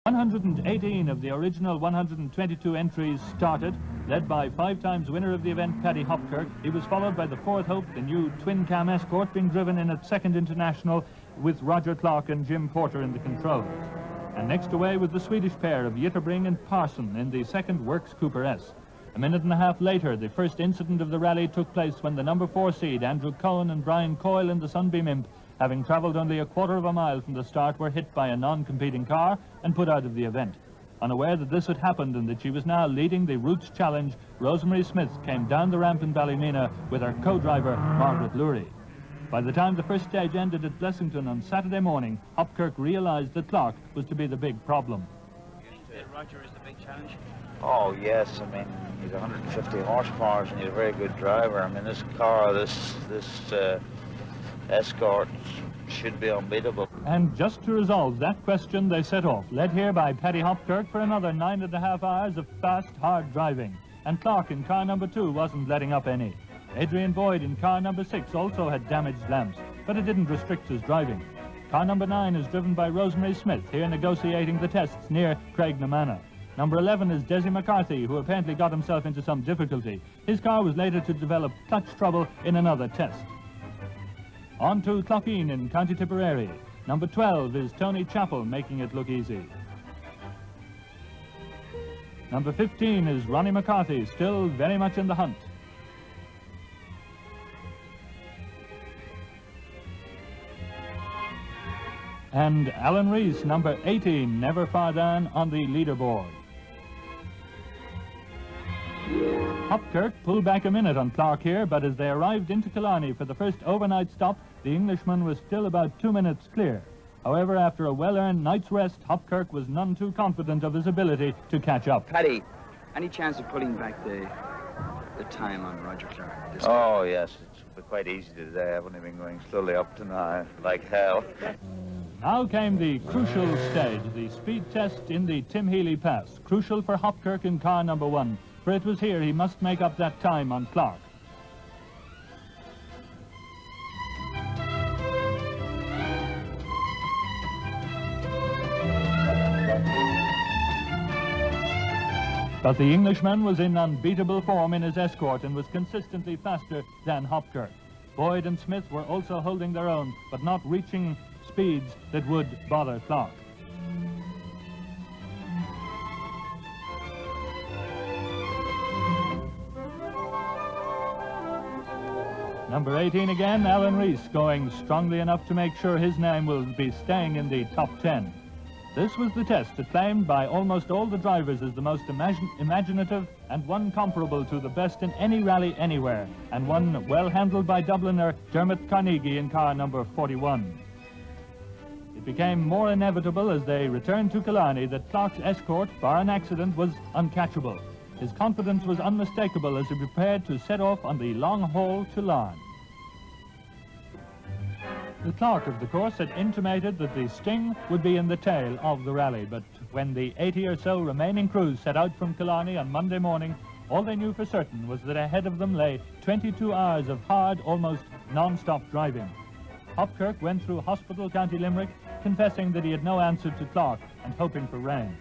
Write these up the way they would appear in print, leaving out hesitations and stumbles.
118 of the original 122 entries started, led by 5-times winner of the event, Paddy Hopkirk. He was followed by the Fourth Hope, the new twin-cam Escort, being driven in its second international with Roger Clark and Jim Porter in the controls. And next away was the Swedish pair of Jitterbring and Parson in the second Works Cooper S. A minute and a half later, the first incident of the rally took place when the number 4 seed, Andrew Cohen and Brian Coyle in the Sunbeam Imp, having travelled only a quarter of a mile from the start, were hit by a non-competing car and put out of the event. Unaware that this had happened and that she was now leading the Roots Challenge, Rosemary Smith came down the ramp in Ballymena with her co-driver, Margaret Lurie. By the time the first stage ended at Blessington on Saturday morning, Hopkirk realised that Clark was to be the big problem. Roger is the big challenge. Oh yes, I mean, he's 150 horsepower and he's a very good driver. I mean, this car, this Escort should be unbeatable. And just to resolve that question, they set off, led here by Paddy Hopkirk, for another 9.5 hours of fast, hard driving. And Clark in car number 2 wasn't letting up any. Adrian Boyd in car number 6 also had damaged lamps, but it didn't restrict his driving. Car number 9 is driven by Rosemary Smith, here negotiating the tests near Craignamanagh. Number 11 is Desi McCarthy, who apparently got himself into some difficulty. His car was later to develop clutch trouble in another test. On to Clockeen in County Tipperary. Number 12 is Tony Chappell, making it look easy. Number 15 is Ronnie McCarthy, still very much in the hunt. And Alan Rees, number 18, never far down on the leaderboard. Hopkirk pulled back a minute on Clark here, but as they arrived into Killarney for the first overnight stop, the Englishman was still about 2 minutes clear. However, after a well-earned night's rest, Hopkirk was none too confident of his ability to catch up. Paddy, any chance of pulling back the time on Roger Clark? Oh yes, it's quite easy today. I've only been going slowly up to now, like hell. Now came the crucial stage, the speed test in the Tim Healy Pass. Crucial for Hopkirk in car number 1, for it was here he must make up that time on Clark. But the Englishman was in unbeatable form in his Escort and was consistently faster than Hopkirk. Boyd and Smith were also holding their own, but not reaching speeds that would bother Clark. Number 18 again, Alan Rees, going strongly enough to make sure his name will be staying in the top 10. This was the test acclaimed by almost all the drivers as the most imaginative and one comparable to the best in any rally anywhere, and one well handled by Dubliner Dermot Carnegie in car number 41. It became more inevitable as they returned to Killarney that Clark's Escort, bar an accident, was uncatchable. His confidence was unmistakable as he prepared to set off on the long haul to Larne. The clerk of the course had intimated that the sting would be in the tail of the rally, but when the 80 or so remaining crews set out from Killarney on Monday morning, all they knew for certain was that ahead of them lay 22 hours of hard, almost non-stop driving. Hopkirk went through Hospital, County Limerick, confessing that he had no answer to Clark and hoping for rain.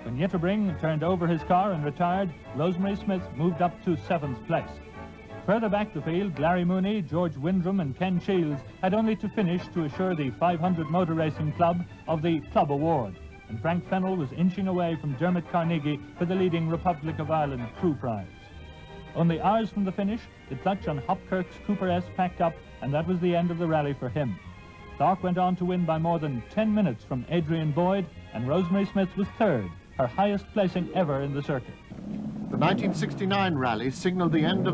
When Jitterbring turned over his car and retired, Rosemary Smith moved up to 7th place. Further back the field, Larry Mooney, George Windrum and Ken Shields had only to finish to assure the 500 Motor Racing Club of the Club Award, and Frank Fennell was inching away from Dermot Carnegie for the leading Republic of Ireland Crew Prize. Only hours from the finish, the clutch on Hopkirk's Cooper S packed up, and that was the end of the rally for him. Clark went on to win by more than 10 minutes from Adrian Boyd, and Rosemary Smith was third, her highest placing ever in the circuit. The 1969 rally signaled the end of